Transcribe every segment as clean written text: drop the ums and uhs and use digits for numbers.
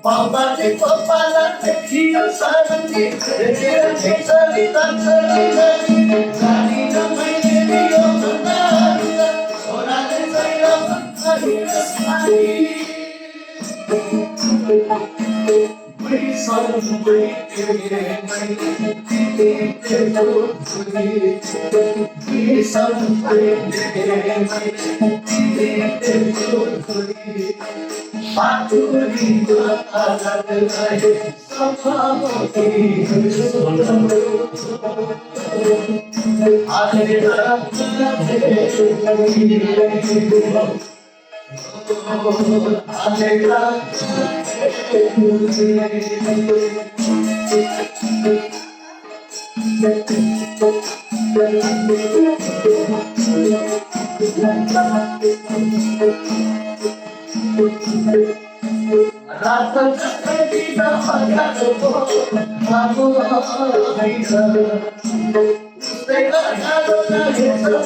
Pabalik papalat hilang sarang di cerita Sani na may video tanda Orang yang saya mengakhiri sekali Bisa memberi Bisa memberi Aku hidup akan terakhir sama mati Ada Rasa kita akan aku bisa Stella kalau lagi kalau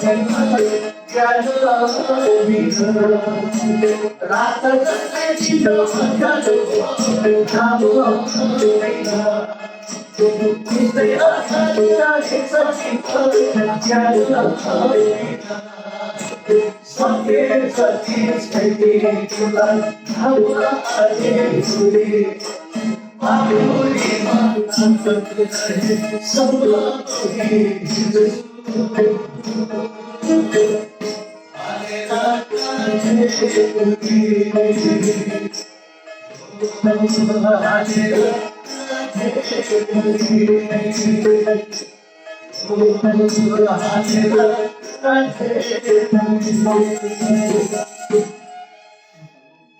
bisa Rasa kita akan kamu bisa Stella kalau lagi kalau bisa Sakit seperti tulang hawa air suri Aku iman terkait semua hidup Thank you.